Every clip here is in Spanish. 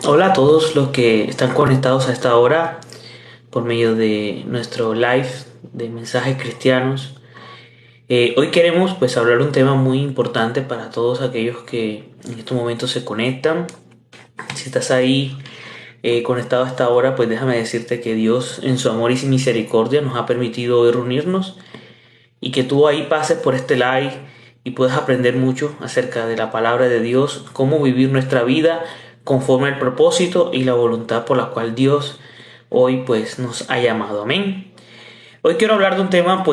Hola a todos los que están conectados a esta hora por medio de nuestro live de mensajes cristianos. Hoy queremos hablar un tema muy importante para todos aquellos que en estos momentos se conectan. Si estás ahí conectado a esta hora, pues déjame decirte que Dios en su amor y su misericordia nos ha permitido hoy reunirnos y que tú ahí pases por este live y puedas aprender mucho acerca de la palabra de Dios, cómo vivir nuestra vida conforme al propósito y la voluntad por la cual Dios hoy nos ha llamado. Amén. Hoy quiero hablar de un tema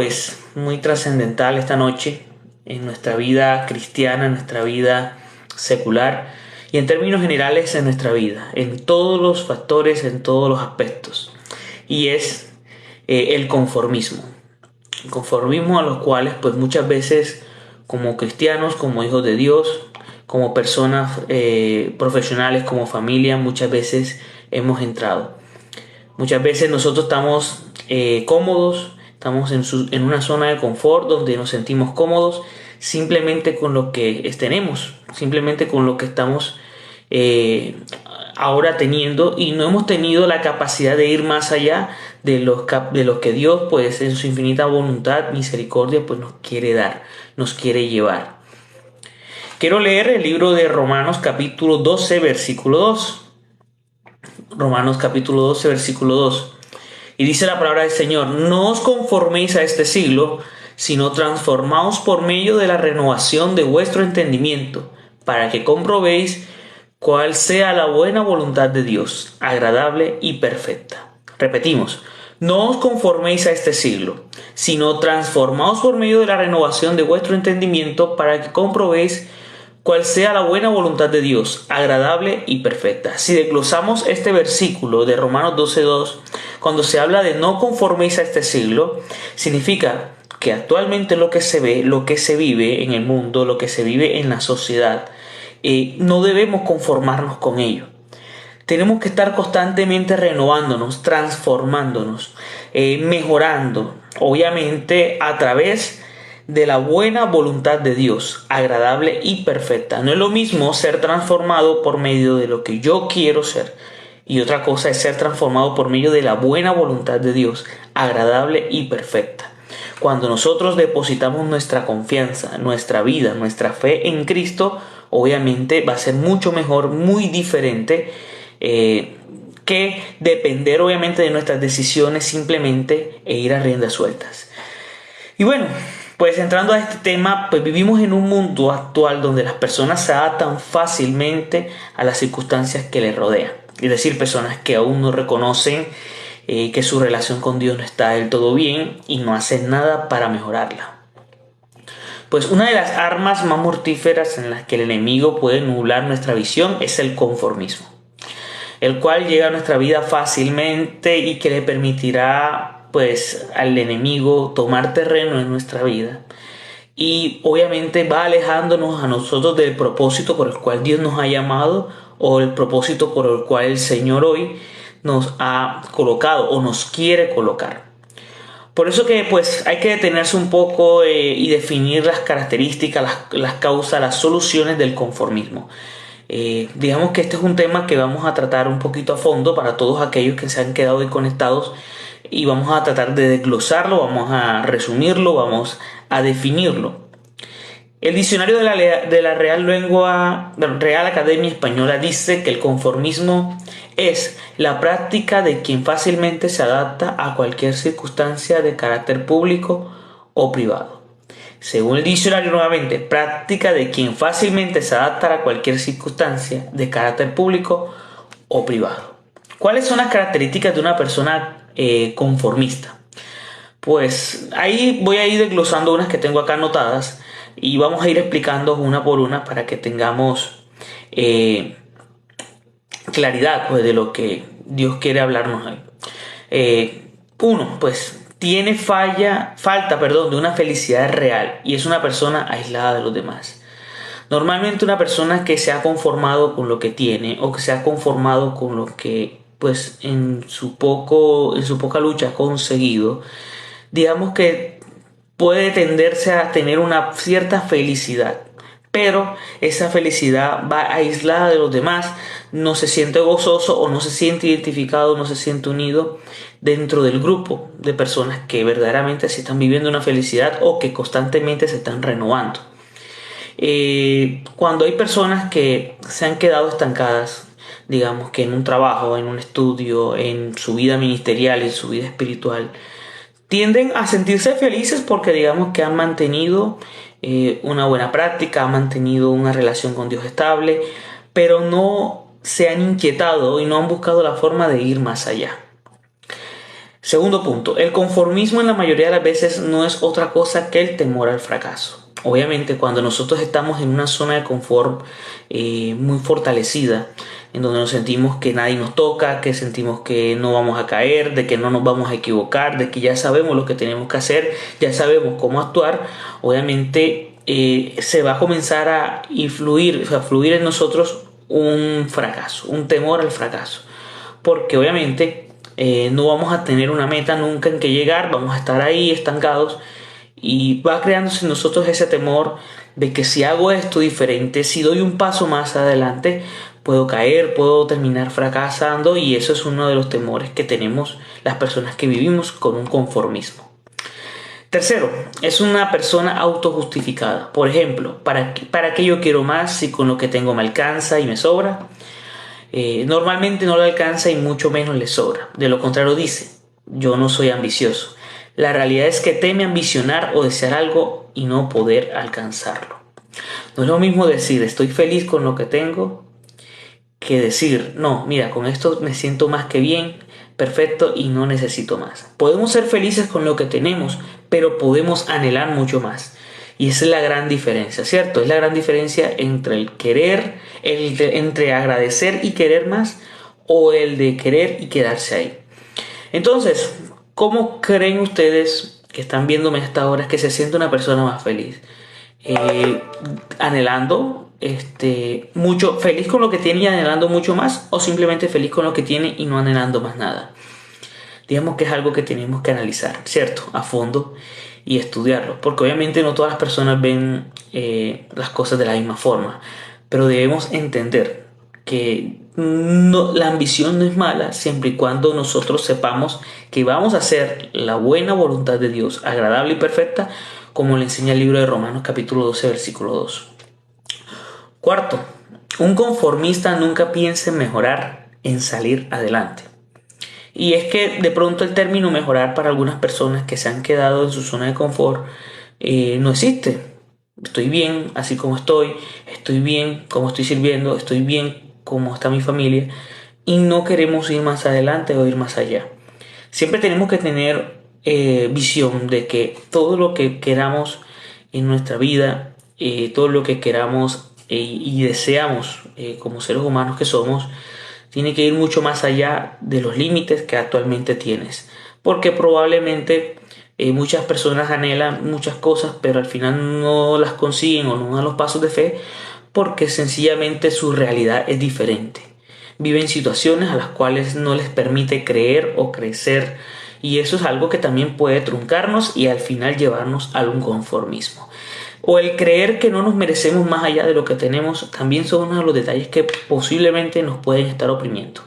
muy trascendental esta noche en nuestra vida cristiana, en nuestra vida secular y en términos generales en nuestra vida, en todos los factores, en todos los aspectos. Y es el conformismo. Conformismo a los cuales muchas veces como cristianos, como hijos de Dios, como personas profesionales, como familia, muchas veces hemos entrado. Muchas veces nosotros estamos cómodos, estamos en una zona de confort donde nos sentimos cómodos simplemente con lo que tenemos, simplemente con lo que estamos eh, ahora teniendo, y no hemos tenido la capacidad de ir más allá de lo que Dios en su infinita voluntad, misericordia nos quiere dar, nos quiere llevar. Quiero leer el libro de Romanos capítulo 12 versículo 2. Romanos capítulo 12 versículo 2. Y dice la palabra del Señor: no os conforméis a este siglo, sino transformaos por medio de la renovación de vuestro entendimiento, para que comprobéis cuál sea la buena voluntad de Dios, agradable y perfecta. Repetimos: no os conforméis a este siglo, sino transformaos por medio de la renovación de vuestro entendimiento, para que comprobéis cuál sea la buena voluntad de Dios, agradable y perfecta. Si desglosamos este versículo de Romanos 12:2, cuando se habla de no conforméis a este siglo, significa que actualmente lo que se ve, lo que se vive en el mundo, lo que se vive en la sociedad, no debemos conformarnos con ello. Tenemos que estar constantemente renovándonos, transformándonos, mejorando, obviamente a través de la buena voluntad de Dios, agradable y perfecta. No es lo mismo ser transformado por medio de lo que yo quiero ser, y otra cosa es ser transformado por medio de la buena voluntad de Dios, agradable y perfecta. Cuando nosotros depositamos nuestra confianza, nuestra vida, nuestra fe en Cristo, obviamente va a ser mucho mejor, muy diferente que depender obviamente de nuestras decisiones simplemente e ir a riendas sueltas. Y bueno, entrando a este tema, vivimos en un mundo actual donde las personas se adaptan fácilmente a las circunstancias que les rodean. Es decir, personas que aún no reconocen que su relación con Dios no está del todo bien y no hacen nada para mejorarla. Una de las armas más mortíferas en las que el enemigo puede nublar nuestra visión es el conformismo, el cual llega a nuestra vida fácilmente y que le permitirá al enemigo tomar terreno en nuestra vida, y obviamente va alejándonos a nosotros del propósito por el cual Dios nos ha llamado, o el propósito por el cual el Señor hoy nos ha colocado o nos quiere colocar. Por eso que hay que detenerse un poco y definir las características, las causas, las soluciones del conformismo. Digamos que este es un tema que vamos a tratar un poquito a fondo para todos aquellos que se han quedado ahí conectados, y vamos a tratar de desglosarlo, vamos a resumirlo, vamos a definirlo. El diccionario de la Real Academia Española dice que el conformismo es la práctica de quien fácilmente se adapta a cualquier circunstancia de carácter público o privado. Según el diccionario, nuevamente, práctica de quien fácilmente se adapta a cualquier circunstancia de carácter público o privado. ¿Cuáles son las características de una persona conformista? Ahí voy a ir desglosando unas que tengo acá anotadas y vamos a ir explicando una por una para que tengamos claridad de lo que Dios quiere hablarnos hoy. Uno, tiene falta de una felicidad real y es una persona aislada de los demás. Normalmente una persona que se ha conformado con lo que tiene, o que se ha conformado con lo que en su poca lucha ha conseguido, digamos que puede tenderse a tener una cierta felicidad, pero esa felicidad va aislada de los demás, no se siente gozoso o no se siente identificado, no se siente unido dentro del grupo de personas que verdaderamente se están viviendo una felicidad o que constantemente se están renovando. Cuando hay personas que se han quedado estancadas, digamos que en un trabajo, en un estudio, en su vida ministerial, en su vida espiritual, tienden a sentirse felices porque digamos que han mantenido una buena práctica, han mantenido una relación con Dios estable, pero no se han inquietado y no han buscado la forma de ir más allá. Segundo punto, el conformismo en la mayoría de las veces no es otra cosa que el temor al fracaso. Obviamente cuando nosotros estamos en una zona de confort muy fortalecida, en donde nos sentimos que nadie nos toca, que sentimos que no vamos a caer, de que no nos vamos a equivocar, de que ya sabemos lo que tenemos que hacer, ya sabemos cómo actuar, obviamente se va a comenzar a influir, a fluir en nosotros un fracaso, un temor al fracaso. Porque obviamente no vamos a tener una meta nunca en que llegar, vamos a estar ahí estancados y va creándose en nosotros ese temor de que si hago esto diferente, si doy un paso más adelante, puedo caer, puedo terminar fracasando y eso es uno de los temores que tenemos las personas que vivimos con un conformismo. Tercero, es una persona autojustificada. Por ejemplo, ¿para qué yo quiero más si con lo que tengo me alcanza y me sobra? Normalmente no le alcanza y mucho menos le sobra. De lo contrario dice, yo no soy ambicioso. La realidad es que teme ambicionar o desear algo y no poder alcanzarlo. No es lo mismo decir estoy feliz con lo que tengo que decir no, mira, con esto me siento más que bien, perfecto y no necesito más. Podemos ser felices con lo que tenemos, pero podemos anhelar mucho más. Y esa es la gran diferencia, ¿cierto? Es la gran diferencia entre el querer, entre agradecer y querer más o el de querer y quedarse ahí. Entonces, ¿cómo creen ustedes que están viéndome a esta hora que se siente una persona más feliz? Anhelando mucho, feliz con lo que tiene y anhelando mucho más, o simplemente feliz con lo que tiene y no anhelando más nada. Digamos que es algo que tenemos que analizar, ¿cierto? A fondo y estudiarlo, porque obviamente no todas las personas ven las cosas de la misma forma, pero debemos entender que la ambición no es mala siempre y cuando nosotros sepamos que vamos a hacer la buena voluntad de Dios, agradable y perfecta, como le enseña el libro de Romanos capítulo 12 versículo 2. Cuarto, un conformista nunca piensa en mejorar, en salir adelante. Y es que de pronto el término mejorar para algunas personas que se han quedado en su zona de confort no existe. Estoy bien así como estoy bien como estoy sirviendo, estoy bien como está mi familia y no queremos ir más adelante o ir más allá. Siempre tenemos que tener visión de que todo lo que queramos en nuestra vida, todo lo que queramos y deseamos como seres humanos que somos, tiene que ir mucho más allá de los límites que actualmente tienes. Porque probablemente muchas personas anhelan muchas cosas, pero al final no las consiguen o no dan los pasos de fe porque sencillamente su realidad es diferente. Viven situaciones a las cuales no les permite creer o crecer y eso es algo que también puede truncarnos y al final llevarnos a un conformismo. O el creer que no nos merecemos más allá de lo que tenemos también son uno de los detalles que posiblemente nos pueden estar oprimiendo.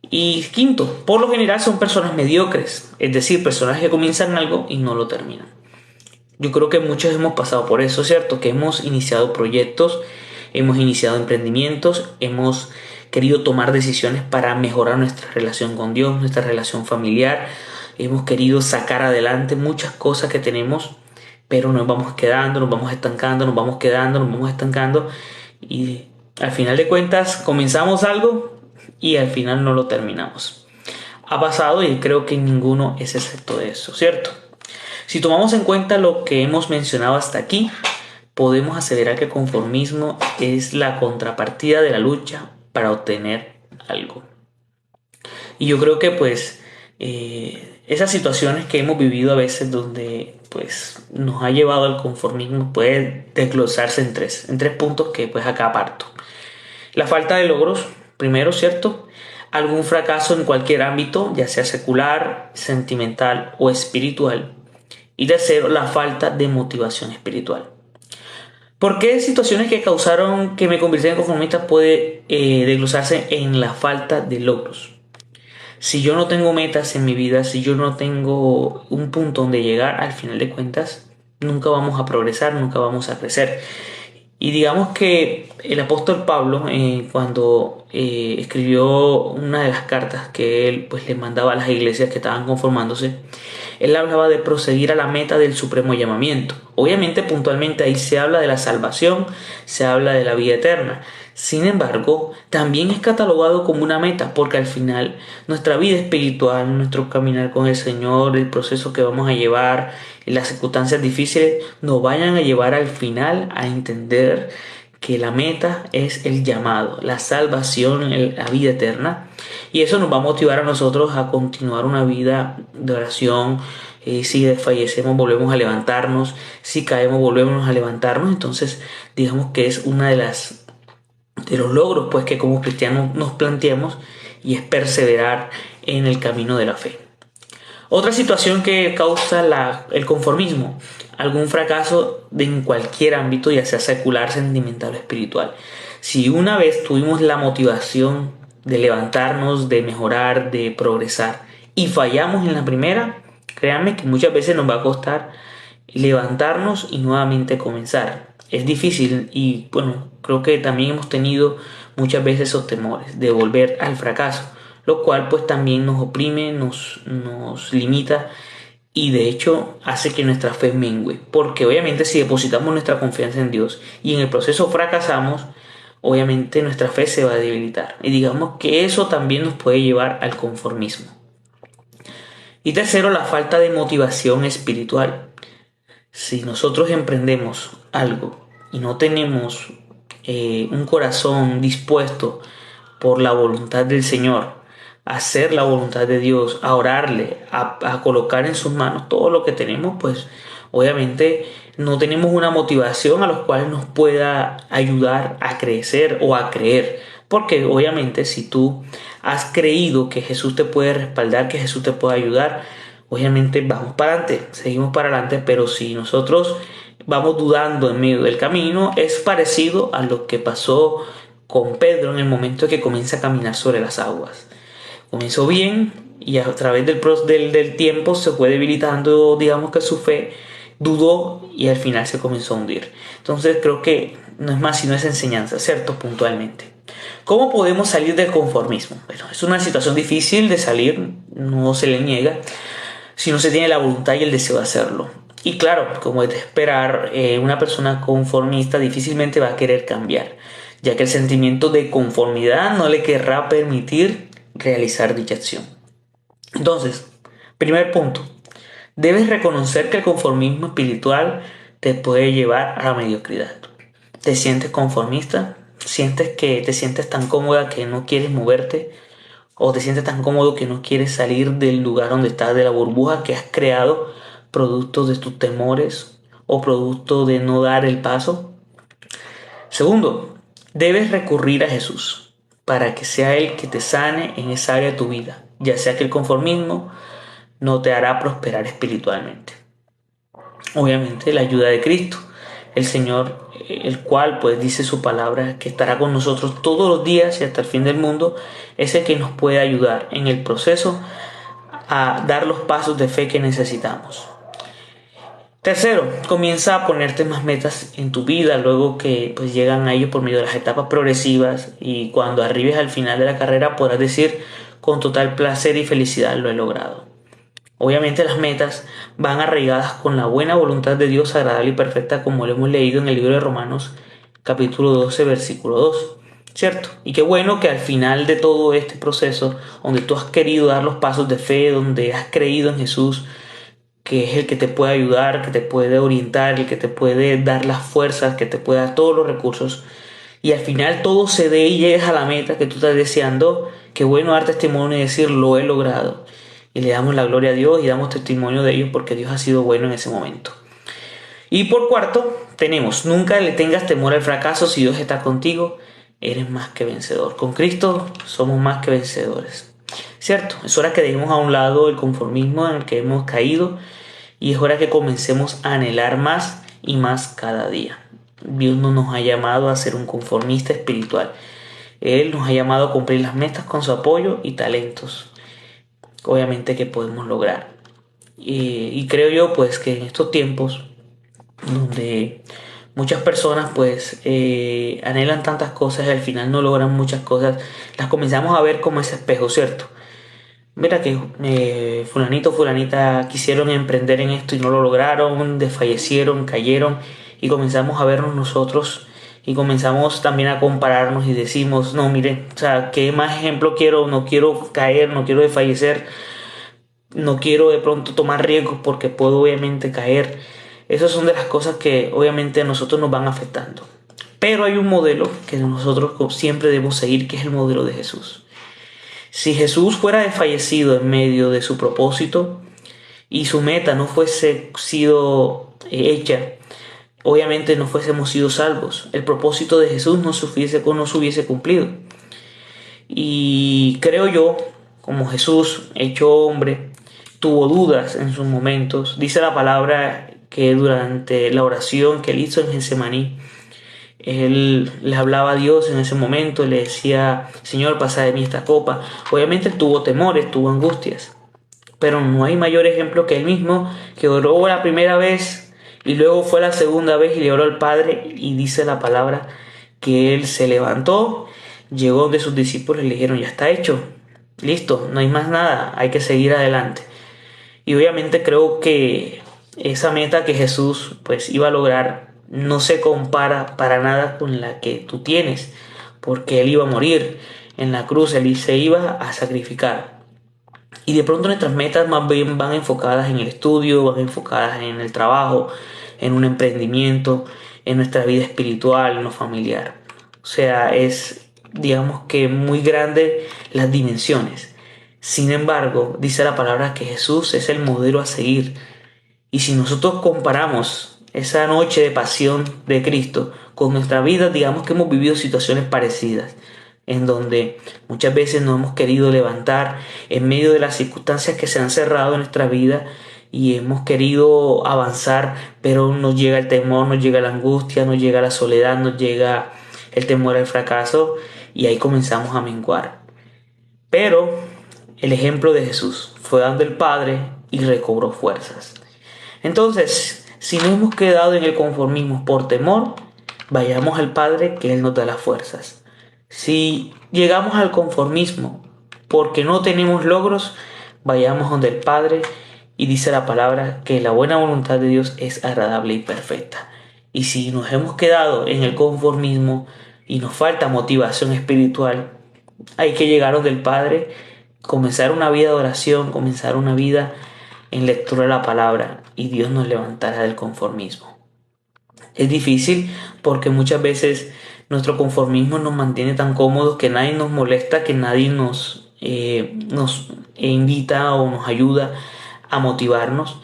Y quinto, por lo general son personas mediocres, es decir, personas que comienzan algo y no lo terminan. Yo creo que muchos hemos pasado por eso, ¿cierto? Que hemos iniciado proyectos, hemos iniciado emprendimientos, hemos querido tomar decisiones para mejorar nuestra relación con Dios, nuestra relación familiar, hemos querido sacar adelante muchas cosas que tenemos, pero nos vamos quedando, nos vamos estancando, nos vamos quedando, nos vamos estancando y al final de cuentas comenzamos algo y al final no lo terminamos. Ha pasado y creo que ninguno es excepto de eso, ¿cierto? Si tomamos en cuenta lo que hemos mencionado hasta aquí, podemos aseverar que el conformismo es la contrapartida de la lucha para obtener algo. Y yo creo que pues esas situaciones que hemos vivido a veces donde pues nos ha llevado al conformismo puede desglosarse en tres puntos que pues acá parto. La falta de logros, primero, ¿cierto? Algún fracaso en cualquier ámbito, ya sea secular, sentimental o espiritual. Y tercero, la falta de motivación espiritual. ¿Por qué situaciones que causaron que me convirtiera en conformista puede desglosarse en la falta de logros? Si yo no tengo metas en mi vida, si yo no tengo un punto donde llegar, al final de cuentas, nunca vamos a progresar, nunca vamos a crecer. Y digamos que el apóstol Pablo, cuando escribió una de las cartas que él pues le mandaba a las iglesias que estaban conformándose, él hablaba de proseguir a la meta del supremo llamamiento. Obviamente, puntualmente ahí se habla de la salvación, se habla de la vida eterna. Sin embargo, también es catalogado como una meta, porque al final nuestra vida espiritual, nuestro caminar con el Señor, el proceso que vamos a llevar, las circunstancias difíciles, nos vayan a llevar al final a entender que la meta es el llamado, la salvación, la vida eterna. Y eso nos va a motivar a nosotros a continuar una vida de oración. Si desfallecemos, volvemos a levantarnos. Si caemos, volvemos a levantarnos. Entonces, digamos que es una de los logros pues que como cristianos nos planteamos, y es perseverar en el camino de la fe. Otra situación que causa el conformismo, algún fracaso en cualquier ámbito, ya sea secular, sentimental o espiritual. Si una vez tuvimos la motivación de levantarnos, de mejorar, de progresar, y fallamos en la primera, créanme que muchas veces nos va a costar levantarnos y nuevamente comenzar. Es difícil y bueno, creo que también hemos tenido muchas veces esos temores de volver al fracaso, lo cual pues también nos oprime, nos limita, y de hecho hace que nuestra fe mengue, porque obviamente si depositamos nuestra confianza en Dios y en el proceso fracasamos, obviamente nuestra fe se va a debilitar, y digamos que eso también nos puede llevar al conformismo. Y tercero, la falta de motivación espiritual. Si nosotros emprendemos algo y no tenemos un corazón dispuesto por la voluntad del Señor, a hacer la voluntad de Dios, a orarle, a colocar en sus manos todo lo que tenemos, pues obviamente no tenemos una motivación a los cuales nos pueda ayudar a crecer o a creer. Porque obviamente si tú has creído que Jesús te puede respaldar, que Jesús te puede ayudar, obviamente vamos para adelante, seguimos para adelante. Pero si nosotros vamos dudando en medio del camino, es parecido a lo que pasó con Pedro en el momento que comienza a caminar sobre las aguas. Comenzó bien y a través del tiempo se fue debilitando, digamos que su fe, dudó y al final se comenzó a hundir. Entonces creo que no es más sino es enseñanza, ¿cierto? Puntualmente. ¿Cómo podemos salir del conformismo? Bueno, es una situación difícil de salir, no se le niega, si no se tiene la voluntad y el deseo de hacerlo. Y claro, como es de esperar, una persona conformista difícilmente va a querer cambiar, ya que el sentimiento de conformidad no le querrá permitir realizar dicha acción. Entonces, primer punto, debes reconocer que el conformismo espiritual te puede llevar a la mediocridad. ¿Te sientes conformista? ¿Sientes que te sientes tan cómoda que no quieres moverte? ¿O te sientes tan cómodo que no quieres salir del lugar donde estás, de la burbuja que has creado, producto de tus temores o producto de no dar el paso? Segundo, debes recurrir a Jesús para que sea Él que te sane en esa área de tu vida, ya sea que el conformismo no te hará prosperar espiritualmente. Obviamente la ayuda de Cristo, el Señor, el cual pues dice su palabra que estará con nosotros todos los días y hasta el fin del mundo, es el que nos puede ayudar en el proceso a dar los pasos de fe que necesitamos. Tercero, comienza a ponerte más metas en tu vida luego que pues llegan a ello por medio de las etapas progresivas, y cuando arribes al final de la carrera podrás decir con total placer y felicidad: lo he logrado. Obviamente las metas van arraigadas con la buena voluntad de Dios agradable y perfecta, como lo hemos leído en el libro de Romanos capítulo 12 versículo 2, ¿cierto? Y qué bueno que al final de todo este proceso, donde tú has querido dar los pasos de fe, donde has creído en Jesús, que es el que te puede ayudar, que te puede orientar, el que te puede dar las fuerzas, que te puede dar todos los recursos, y al final todo se dé y llegues a la meta que tú estás deseando, qué bueno dar testimonio y decir: lo he logrado. Y le damos la gloria a Dios y damos testimonio de ello, porque Dios ha sido bueno en ese momento. Y por cuarto, tenemos: nunca le tengas temor al fracaso. Si Dios está contigo, eres más que vencedor. Con Cristo somos más que vencedores. ¿Cierto? Es hora que dejemos a un lado el conformismo en el que hemos caído, y es hora que comencemos a anhelar más y más cada día. Dios no nos ha llamado a ser un conformista espiritual. Él nos ha llamado a cumplir las metas con su apoyo y talentos, obviamente, que podemos lograr. Y creo yo pues que en estos tiempos donde muchas personas pues anhelan tantas cosas y al final no logran muchas cosas, las comenzamos a ver como ese espejo, ¿cierto? Mira que fulanito, fulanita quisieron emprender en esto y no lo lograron, desfallecieron, cayeron, y comenzamos a vernos nosotros y comenzamos también a compararnos y decimos, no, mire, o sea, ¿qué más ejemplo quiero? No quiero caer, no quiero desfallecer, no quiero de pronto tomar riesgos porque puedo obviamente caer. Esas son de las cosas que obviamente a nosotros nos van afectando. Pero hay un modelo que nosotros siempre debemos seguir, que es el modelo de Jesús. Si Jesús fuera desfallecido en medio de su propósito y su meta no fuese sido hecha, obviamente no fuésemos sido salvos. El propósito de Jesús no se hubiese cumplido. Y creo yo, como Jesús, hecho hombre, tuvo dudas en sus momentos. Dice la palabra que durante la oración que él hizo en Getsemaní, él le hablaba a Dios en ese momento, le decía, Señor, pasa de mí esta copa. Obviamente él tuvo temores, tuvo angustias, pero no hay mayor ejemplo que él mismo, que oró la primera vez y luego fue la segunda vez y le oró al Padre, y dice la palabra que él se levantó, llegó de sus discípulos y le dijeron, ya está hecho, listo, no hay más nada, hay que seguir adelante. Y obviamente creo que esa meta que Jesús pues iba a lograr no se compara para nada con la que tú tienes, porque él iba a morir en la cruz, él se iba a sacrificar. Y de pronto nuestras metas más bien van enfocadas en el estudio, van enfocadas en el trabajo, en un emprendimiento, en nuestra vida espiritual, en lo familiar. O sea, es, digamos que muy grande las dimensiones. Sin embargo, dice la palabra que Jesús es el modelo a seguir. Y si nosotros comparamos esa noche de pasión de Cristo con nuestra vida, digamos que hemos vivido situaciones parecidas, en donde muchas veces nos hemos querido levantar en medio de las circunstancias que se han cerrado en nuestra vida y hemos querido avanzar, pero nos llega el temor, nos llega la angustia, nos llega la soledad, nos llega el temor al fracaso, y ahí comenzamos a menguar. Pero el ejemplo de Jesús fue dando el Padre y recobró fuerzas. Entonces, si no hemos quedado en el conformismo por temor, vayamos al Padre, que Él nos da las fuerzas. Si llegamos al conformismo porque no tenemos logros, vayamos donde el Padre, y dice la palabra que la buena voluntad de Dios es agradable y perfecta. Y si nos hemos quedado en el conformismo y nos falta motivación espiritual, hay que llegar donde el Padre, comenzar una vida de oración, comenzar una vida en lectura de la palabra, y Dios nos levantará del conformismo. Es difícil porque muchas veces nuestro conformismo nos mantiene tan cómodos que nadie nos molesta, que nadie nos invita o nos ayuda a motivarnos.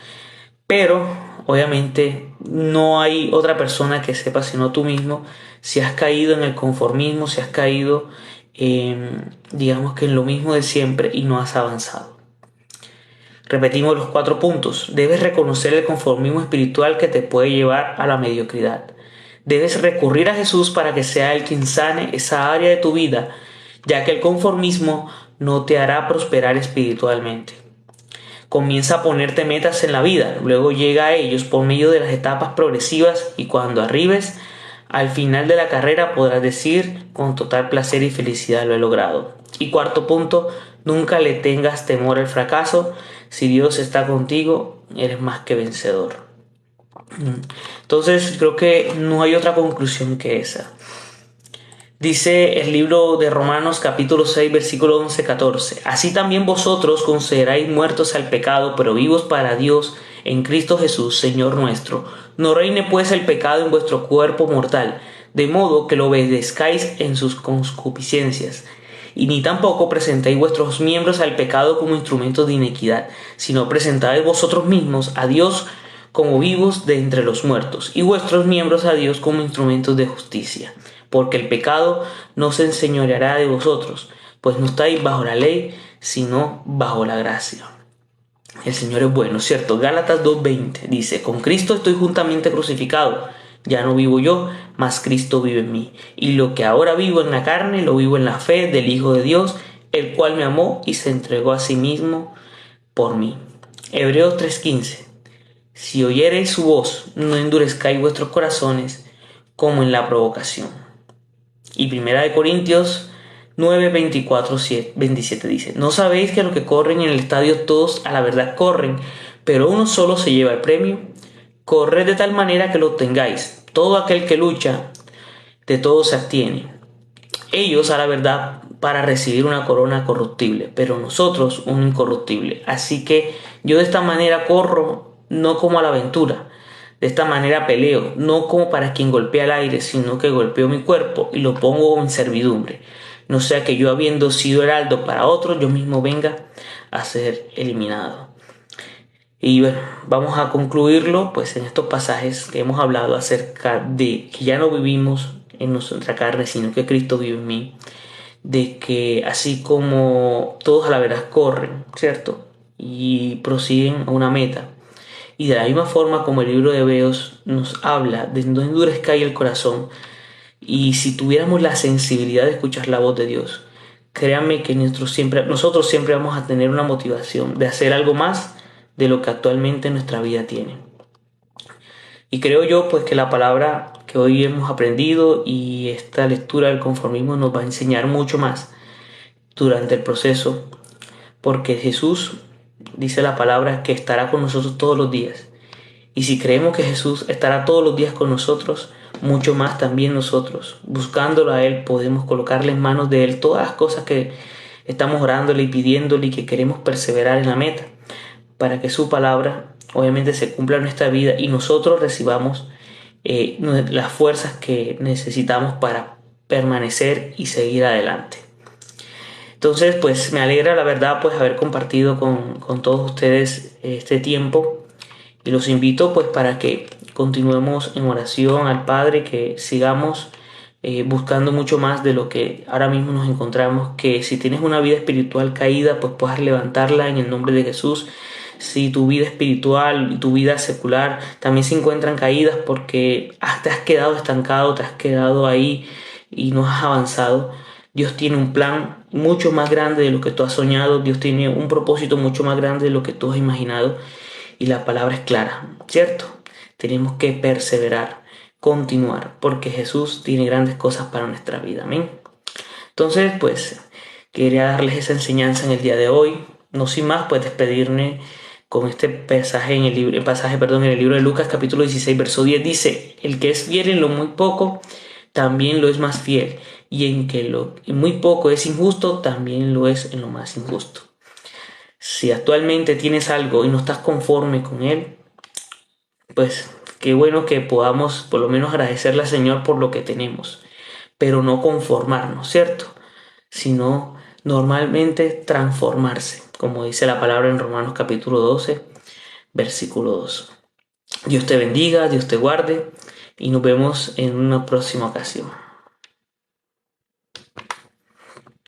Pero obviamente no hay otra persona que sepa sino tú mismo si has caído en el conformismo, si has caído digamos que en lo mismo de siempre y no has avanzado. Repetimos los 4 puntos. Debes reconocer el conformismo espiritual que te puede llevar a la mediocridad. Debes recurrir a Jesús para que sea Él quien sane esa área de tu vida, ya que el conformismo no te hará prosperar espiritualmente. Comienza a ponerte metas en la vida, luego llega a ellos por medio de las etapas progresivas, y cuando arribes al final de la carrera podrás decir con total placer y felicidad lo he logrado. Y 4 punto, nunca le tengas temor al fracaso. Si Dios está contigo, eres más que vencedor. Entonces creo que no hay otra conclusión que esa. Dice el libro de Romanos capítulo 6 versículo 11-14. Así también vosotros consideráis muertos al pecado, pero vivos para Dios en Cristo Jesús, Señor nuestro. No reine pues el pecado en vuestro cuerpo mortal, de modo que lo obedezcáis en sus concupiscencias. Y ni tampoco presentéis vuestros miembros al pecado como instrumentos de iniquidad, sino presentáis vosotros mismos a Dios como vivos de entre los muertos, y vuestros miembros a Dios como instrumentos de justicia. Porque el pecado no se enseñoreará de vosotros, pues no estáis bajo la ley, sino bajo la gracia. El Señor es bueno, ¿cierto? Gálatas 2:20 dice, con Cristo estoy juntamente crucificado, Ya no vivo yo, mas Cristo vive en mí. Y lo que ahora vivo en la carne, lo vivo en la fe del Hijo de Dios, el cual me amó y se entregó a sí mismo por mí. Hebreos 3:15. Si oyereis su voz, no endurezcáis vuestros corazones como en la provocación. Y 1 Corintios 9:24-27 dice: ¿No sabéis que los que corren en el estadio todos a la verdad corren, pero uno solo se lleva el premio? Corred de tal manera que lo obtengáis. Todo aquel que lucha, de todo se abstiene. Ellos a la verdad para recibir una corona corruptible, pero nosotros un incorruptible. Así que yo de esta manera corro, no como a la aventura. De esta manera peleo, no como para quien golpea el aire, sino que golpeo mi cuerpo y lo pongo en servidumbre. No sea que yo, habiendo sido heraldo para otros, yo mismo venga a ser eliminado. Y bueno, vamos a concluirlo pues en estos pasajes que hemos hablado acerca de que ya no vivimos en nuestra carne, sino que Cristo vive en mí. De que así como todos a la verdad corren, ¿cierto? Y prosiguen a una meta. Y de la misma forma como el libro de Hebreos nos habla de no endurezcáis el corazón. Y si tuviéramos la sensibilidad de escuchar la voz de Dios, créanme que nosotros siempre vamos a tener una motivación de hacer algo más de lo que actualmente nuestra vida tiene. Y creo yo pues que la palabra que hoy hemos aprendido y esta lectura del conformismo nos va a enseñar mucho más durante el proceso, porque Jesús dice la palabra que estará con nosotros todos los días. Y si creemos que Jesús estará todos los días con nosotros, mucho más también nosotros, buscándolo a Él, podemos colocarle en manos de Él todas las cosas que estamos orándole y pidiéndole y que queremos perseverar en la meta, para que su palabra obviamente se cumpla en nuestra vida y nosotros recibamos las fuerzas que necesitamos para permanecer y seguir adelante. Entonces, pues me alegra la verdad pues haber compartido con todos ustedes este tiempo y los invito pues para que continuemos en oración al Padre, que sigamos buscando mucho más de lo que ahora mismo nos encontramos, que si tienes una vida espiritual caída pues puedas levantarla en el nombre de Jesús. Si tu vida espiritual y tu vida secular también se encuentran caídas porque te has quedado estancado, te has quedado ahí y no has avanzado, Dios tiene un plan mucho más grande de lo que tú has soñado. Dios tiene un propósito mucho más grande de lo que tú has imaginado. Y la palabra es clara, ¿cierto? Tenemos que perseverar, continuar, porque Jesús tiene grandes cosas para nuestra vida. Amén. Entonces, pues, quería darles esa enseñanza en el día de hoy. No sin más, pues despedirme con este pasaje en el libro de Lucas, capítulo 16, verso 10. Dice: el que es fiel en lo muy poco, también lo es más fiel. Y en que lo muy poco es injusto, también lo es en lo más injusto. Si actualmente tienes algo y no estás conforme con él, pues qué bueno que podamos por lo menos agradecerle al Señor por lo que tenemos, pero no conformarnos, ¿cierto? Sino normalmente transformarse, como dice la palabra en Romanos capítulo 12, versículo 2. Dios te bendiga, Dios te guarde y nos vemos en una próxima ocasión.